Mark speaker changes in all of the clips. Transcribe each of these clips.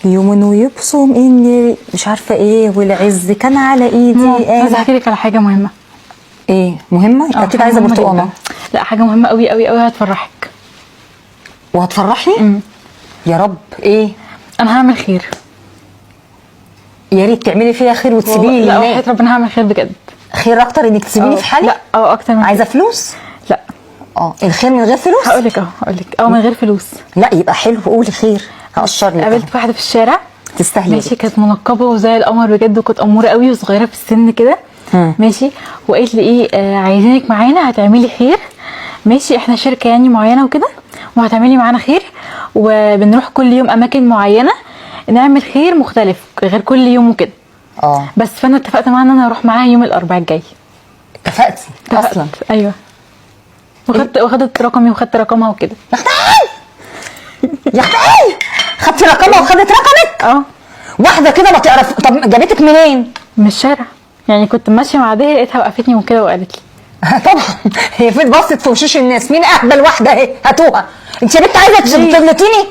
Speaker 1: يوم ويبصم اني مش عارفه ايه والعز كان على ايدي.
Speaker 2: عايزه احكي لك على حاجه مهمه.
Speaker 1: ايه مهمه؟ اكيد عايزه برتقانه.
Speaker 2: لا حاجه مهمه قوي قوي قوي هتفرحك.
Speaker 1: وهتفرحني؟ يا رب. ايه؟
Speaker 2: انا هعمل خير.
Speaker 1: يا ريت تعملي فيها خير وتسيبيني
Speaker 2: لا
Speaker 1: لله.
Speaker 2: وحياة ربنا هعمل خير بجد.
Speaker 1: خير اكتر انك تسيبيني في حالي؟
Speaker 2: لا اكتر من
Speaker 1: عايزه فلوس؟
Speaker 2: لا
Speaker 1: الخير من غير فلوس؟
Speaker 2: هقول لك من غير فلوس.
Speaker 1: لا يبقى حلو، قولي خير هقشر لك.
Speaker 2: قابلت واحده في الشارع
Speaker 1: تستاهلي
Speaker 2: ماشي، كانت منقبه وزي القمر بجد، وكانت اموره قوي وصغيره في السن كده ماشي، وقالت لي ايه عايزينك معانا هتعملي خير ماشي، احنا شركه يعني معينه وكده وهتعملي معانا خير، وبنروح كل يوم اماكن معينه نعمل خير مختلف غير كل يوم وكده. بس فانا اتفقت معاها ان انا اروح معاها يوم الاربعاء الجاي.
Speaker 1: اتفقتي اصلا؟
Speaker 2: ايوه، وخدت رقمي وخدت رقمها وكده.
Speaker 1: يا اختي خدتي رقمها وخدت رقمك؟ واحده كده ما تعرف. طب جابتك منين؟
Speaker 2: من الشارع يعني، كنت ماشيه مع دي لقيتها وقفتني وكده وقالت لي
Speaker 1: طبعا هي فين بصت في وشوش الناس؟ مين اهبل واحده اهي؟ هاتوها. انت يا بنت عايزه تغلطيني؟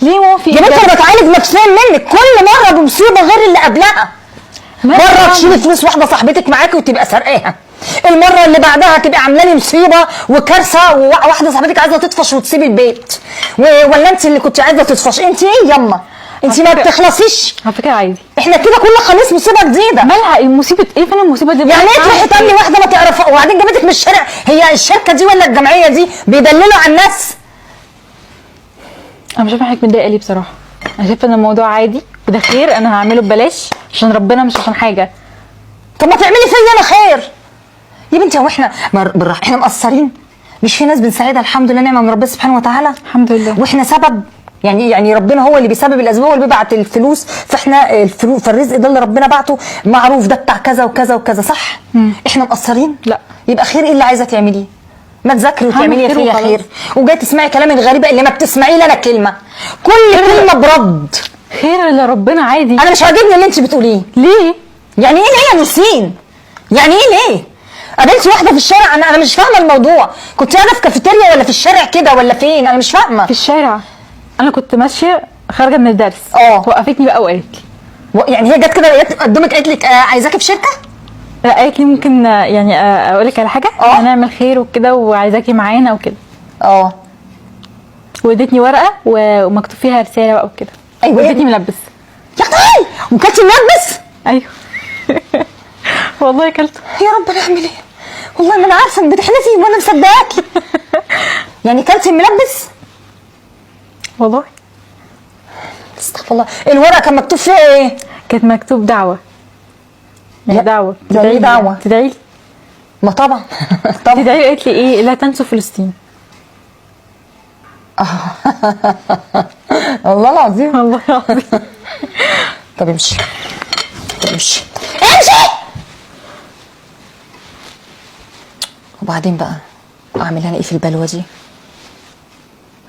Speaker 2: ليه ما في
Speaker 1: يا بنت انا بتعالج نفسيا منك كل مره بمصيبه غير اللي قبلها. مره تشيلي فلوس واحده صاحبتك معاكي وتبقى سرقاها، المره اللي بعدها تبقى عامله لي مصيبه وكارثه وواحده صاحبتك عايزه تطفش وتسيب البيت، ولا انت اللي كنت عايزه تطفش؟ انت ايه ياما؟ انت ما بتخلصيش
Speaker 2: على فكره. عادي،
Speaker 1: احنا كده كل خميس مصيبه جديده.
Speaker 2: مالها المصيبه ايه؟ فين المصيبه دي؟
Speaker 1: يعني ايه تروحي تقابلي واحده ما تعرفها وبعدين جابتك من الشارع؟ هي الشركه دي ولا الجمعيه دي بيدللوا على الناس؟
Speaker 2: انا مش شايفه حضرتك متضايقه ليه بصراحه. انا شايفه ان الموضوع عادي وده خير، انا هعمله ببلاش عشان ربنا مش عشان حاجه.
Speaker 1: طب ما تعملي فيا انا خير يا بنتي. هو احنا بالراحه، احنا مقصرين؟ مش في ناس بنساعدها الحمد لله، نعمه من ربنا سبحانه وتعالى
Speaker 2: الحمد لله،
Speaker 1: واحنا سبب يعني ربنا هو اللي بيسبب الاسباب، هو اللي بيبعت الفلوس، فاحنا الفلوس فالرزق ده اللي ربنا بعته معروف ده بتاع كذا وكذا وكذا، صح؟ احنا مقصرين؟
Speaker 2: لا.
Speaker 1: يبقى خير ايه اللي عايزه تعمليه؟ ما تذاكري وتعملي فيا خير وجاي تسمعي كلام الغريبه اللي ما بتسمعيه لي انا كلمه، كل كلمه برد.
Speaker 2: خير اللي ربنا عادي.
Speaker 1: انا مش عاجبني اللي انت بتقوليه.
Speaker 2: ليه؟
Speaker 1: يعني ايه ليه يا نسين؟ يعني ايه ليه؟ قابلتي واحده في الشارع؟ انا مش فاهمه الموضوع. كنت قاعده في كافيتيريا ولا في الشارع كده ولا فين؟ انا مش فاهمه.
Speaker 2: في الشارع. انا كنت ماشيه خارجه من الدرس وقفتني بقى وقالت لي
Speaker 1: يعني هي جت كده قدامك قالت لك عايزاكي في شركه؟
Speaker 2: لا قالت لي ممكن يعني اقول لك على حاجه، هنعمل خير وكده وعايزاكي معانا وكده. وادتني ورقه ومكتوب فيها رساله بقى وكده.
Speaker 1: ايوه
Speaker 2: وادتني ملبس.
Speaker 1: يا اختي وكلتي ملبس؟
Speaker 2: ايوه والله كلته.
Speaker 1: يا رب نعمل ايه؟ والله ما انا عارفه انك بتحلفي وانا مصدقاكي. يعني كلتي ملبس؟
Speaker 2: والله
Speaker 1: استغفر الله. الورقه كان مكتوب فيها ايه؟
Speaker 2: كانت مكتوب دعوه. يعني دعوه
Speaker 1: تدعي دعوه؟
Speaker 2: تدعي لي؟
Speaker 1: ما طبعا طبعا
Speaker 2: تدعي لي. قالت لي ايه؟ لا تنسوا فلسطين.
Speaker 1: والله العظيم
Speaker 2: والله العظيم.
Speaker 1: طب امشي امشي امشي. وبعدين بقى اعمل انا ايه في البلوه دي؟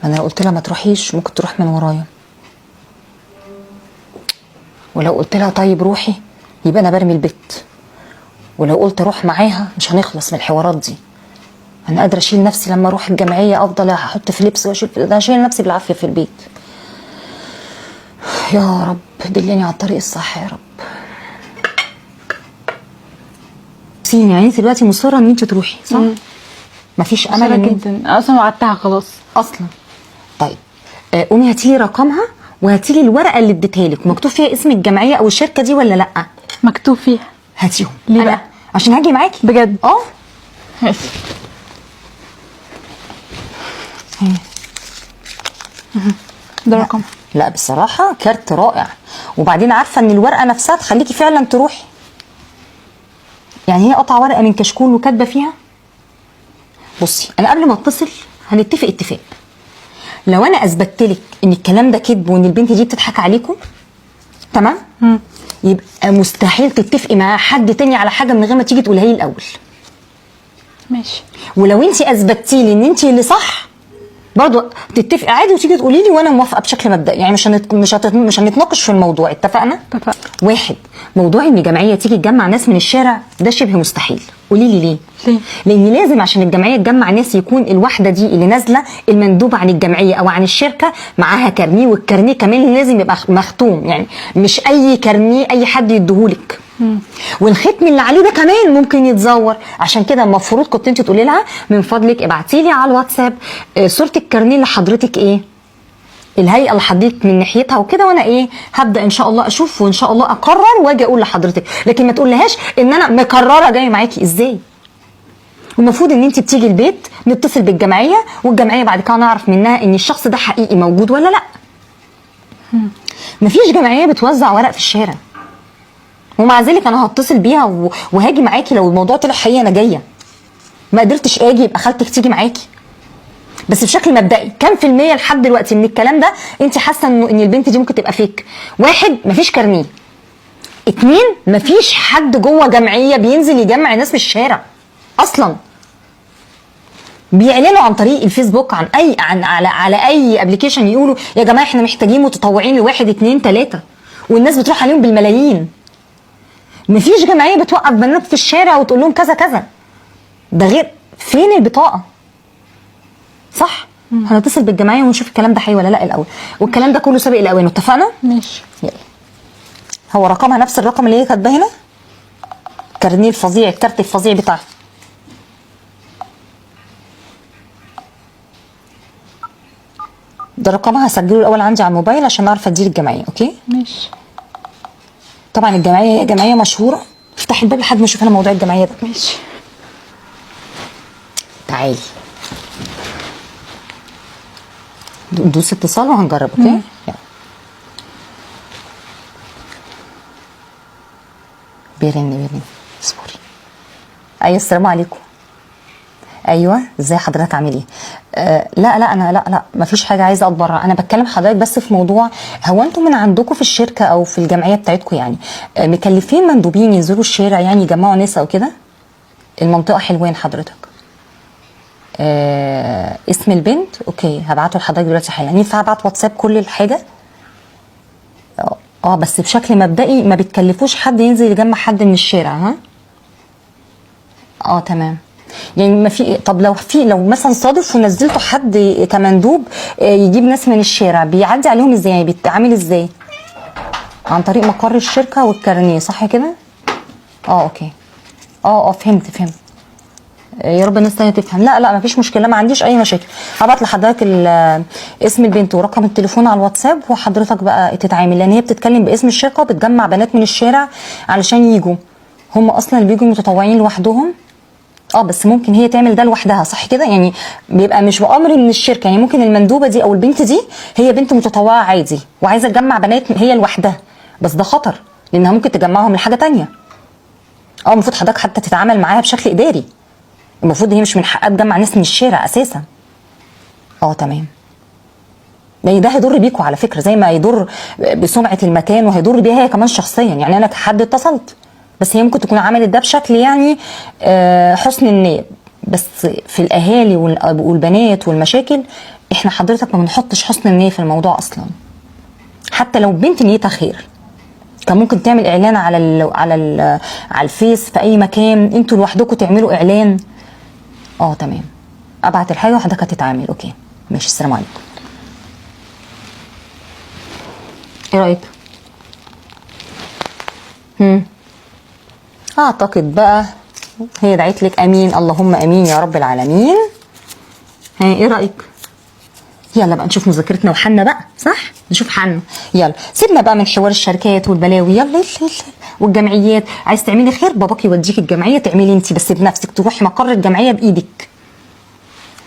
Speaker 1: ما انا لو قلت لها ما تروحيش ممكن تروح من ورايا، ولو قلت لها طيب روحي يبقى انا برمي البيت، ولو قلت اروح معاها مش هنخلص من الحوارات دي. انا قادره اشيل نفسي لما اروح الجمعيه، افضل احط في لبس اشيل نفسي بالعافيه في البيت. يا رب دلني على الطريق الصح يا رب. يعني انت دلوقتي مصره ان انت تروحي صح؟ مفيش امل
Speaker 2: جدا. انا اصلا وعدتها خلاص
Speaker 1: اصلا. طيب قومي هاتي لي رقمها وهاتي لي الورقه اللي اديتها لك مكتوب فيها اسم الجمعيه او الشركه دي ولا لا؟
Speaker 2: مكتوب فيها.
Speaker 1: هاتيهم.
Speaker 2: ليه بقى؟
Speaker 1: عشان هاجي معاكي
Speaker 2: بجد.
Speaker 1: ماشي.
Speaker 2: ده رقم.
Speaker 1: لا بصراحه كارت رائع، وبعدين عارفه ان الورقه نفسها تخليكي فعلا تروحي. يعني هي قطع ورقه من كشكول وكاتبه فيها. بصي انا قبل ما اتصل هنتفق اتفاق، لو انا اثبتت لك ان الكلام ده كذب وان البنت دي بتضحك عليكم تمام، يبقى مستحيل تتفقي مع حد تاني على حاجه من غير ما تيجي تقولها لي الاول.
Speaker 2: ماشي.
Speaker 1: ولو انت اثبتتي لي ان انت اللي صح برضو تتفق عادي وتيجي تقولي لي وانا موافقه بشكل مبدئي، يعني مش هنتناقش في الموضوع. اتفقنا؟
Speaker 2: اتفقنا.
Speaker 1: واحد، موضوع ان جمعيه تيجي تجمع ناس من الشارع ده شبه مستحيل. قولي لي ليه؟ لان لازم عشان الجمعيه تجمع ناس يكون الواحده دي اللي نازله المندوب عن الجمعيه او عن الشركه معاها كارنيه، والكارنيه كمان لازم يبقى مختوم، يعني مش اي كارنيه اي حد يديهولك. والختم اللي عليه ده كمان ممكن يتزور. عشان كده المفروض كنت انت تقولي لها من فضلك ابعتي لي على الواتساب صوره الكارنيه اللي حضرتك ايه، الهيئه اللي حضرتك من ناحيتها وكده، وانا ايه هبدا ان شاء الله اشوف وان شاء الله اقرر واجي اقول لحضرتك. لكن ما تقولهاش ان انا مقرره جايه معاكي ازاي. والمفروض ان انت بتيجي البيت نتصل بالجمعيه، والجمعيه بعد كده نعرف منها ان الشخص ده حقيقي موجود ولا لا. مفيش جمعيه بتوزع ورق في الشارع، ومع ذلك انا هتصل بيها وهاجي معاكي لو الموضوع طلع حقيقي. انا جايه، ما قدرتش اجي يبقى خالتك تيجي معاكي. بس بشكل مبدئي كام في المية لحد دلوقتي من الكلام ده انت حاسه ان البنت دي ممكن تبقى فيك؟ واحد، مفيش كارنيه. اتنين، مفيش حد جوه جمعيه بينزل يجمع الناس من الشارع اصلا. بيعلنوا عن طريق الفيسبوك عن اي على اي ابلكيشن، يقولوا يا جماعه احنا محتاجين متطوعين لواحد اتنين تلاته، والناس بتروح عليهم بالملايين. مفيش جمعيه بتوقف بنات في الشارع وتقول لهم كذا كذا. ده غير فين البطاقه؟ صح؟ هنتصل بالجمعيه ونشوف الكلام ده حقيقي ولا لا الاول، والكلام ده كله سابق الاوان. اتفقنا؟
Speaker 2: ماشي.
Speaker 1: يلا. هو رقمها نفس الرقم اللي هي كاتباه هنا؟ الكارنيه الفظيع، الكارت الفظيع بتاعها. ده رقمها، هسجله الاول عندي على الموبايل عشان اعرف اديه للجمعيه. اوكي؟
Speaker 2: ماشي.
Speaker 1: طبعا الجمعيه هي جمعيه مشهوره. افتح الباب لحد ما اشوف انا موضوع الجمعيه ده.
Speaker 2: ماشي.
Speaker 1: تعالي ندوس اتصال وهنجرب. اوكي؟ يلا. بيرن اصبري. ايوه السلام عليكم. ايوه ازي حضرتك عامل ايه؟ لا انا لا مفيش حاجه عايزه اتبرع. انا بتكلم حضرتك بس في موضوع، هو انتم من عندكم في الشركه او في الجمعيه بتاعتكم يعني مكلفين مندوبين ينزلوا الشارع يعني يجمعوا ناس او كده؟ المنطقه حلوان حضرتك. اسم البنت اوكي هبعته لحضرتك دلوقتي حالا. ينفع ابعت واتساب كل الحاجه؟ بس بشكل مبدئي ما بتكلفوش حد ينزل يجمع حد من الشارع. ها تمام. يعني ما في، طب لو مثلا صادف ونزلتوا حد كمندوب يجيب ناس من الشارع، بيعدي عليهم ازاي؟ يعني بيتعامل ازاي؟ عن طريق مقر الشركه والكارنيه صح كده؟ اوكي. فهمت. يا رب الناس تانية تفهم. لا مفيش مشكله، ما عنديش اي مشاكل. هبعت لحضرتك اسم البنت ورقم التليفون على الواتساب، وحضرتك بقى تتعامل، لان هي بتتكلم باسم الشركه وبتجمع بنات من الشارع علشان يجوا. هم اصلا اللي بيجوا متطوعين لوحدهم. بس ممكن هي تعمل ده لوحدها صح كده؟ يعني بيبقى مش بأمر من الشركه، يعني ممكن المندوبه دي او البنت دي هي بنت متطوعه عادي وعايزه تجمع بنات هي لوحدها، بس ده خطر لانها ممكن تجمعهم لحاجه تانية. المفروض حضرتك حتى تتعامل معاها بشكل اداري. المفروض هي مش من حقها تجمع ناس من الشارع اساسا. تمام. يعني ده هيضر بيكوا على فكره، زي ما هيضر بسمعه المكان وهيضر بيها هي كمان شخصيا. يعني انا كحد اتصلت، بس هي ممكن تكون عملت ده بشكل يعني حسن النية، بس في الاهالي والبنات والمشاكل احنا حضرتك ما بنحطش حسن النية في الموضوع اصلا. حتى لو بنت نيتها خير كان ممكن تعمل اعلان على الفيس في اي مكان، انتوا لوحدكم تعملوا اعلان. تمام. ابعت الحاجه وحضرتك هتتعامل. اوكي ماشي. السلام عليكم. ايه رايك؟ اعتقد بقى هي دعيت لك. امين اللهم امين يا رب العالمين. ايه رايك؟ يلا بقى نشوف مذاكرتنا وحنا بقى، صح؟ نشوف حنا. يلا سيبنا بقى من حوار الشركات والبلاوي. يلا والجمعيات. عايز تعملي خير باباك يوديك الجمعيه، تعملي انت بس بنفسك، تروحي مقر الجمعيه بايدك.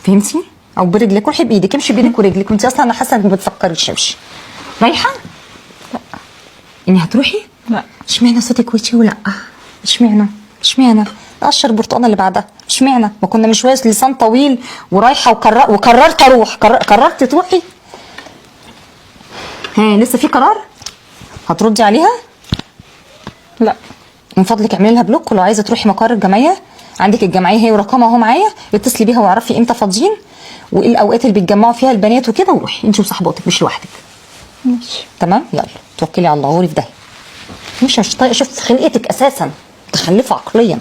Speaker 1: فهمتي؟ او برجلك. روحي بايدك، امشي بايدك ورجلك، وانت اصلا انا حاسه انك ما بتفكريش. امشي. رايحه؟ لا. اني هتروحي؟
Speaker 2: لا.
Speaker 1: اشمعنى صوتك وشي ولا؟ اشمعنى؟ قشر البرتقانه اللي بعدها. اشمعنى؟ ما كنا من شويه لسان طويل ورايحه وقررت اروح. قررت تروحي؟ لسه في قرار؟ هتردي عليها؟
Speaker 2: لا.
Speaker 1: من فضلك اعملي لها بلوك، ولو عايزه تروحي مقر الجمعيه عندك الجمعيه هي ورقمها اهو معايا، اتصلي بيها واعرفي امتى فاضيين وايه الاوقات اللي بيتجمعوا فيها البنات وكده، وروحي انت وصاحباتك مش لوحدك.
Speaker 2: ماشي.
Speaker 1: تمام، يلا توكلي على الله، غوري في داهيه. مش طايقه، شفت خلقتك اساسا متخلفه عقليا.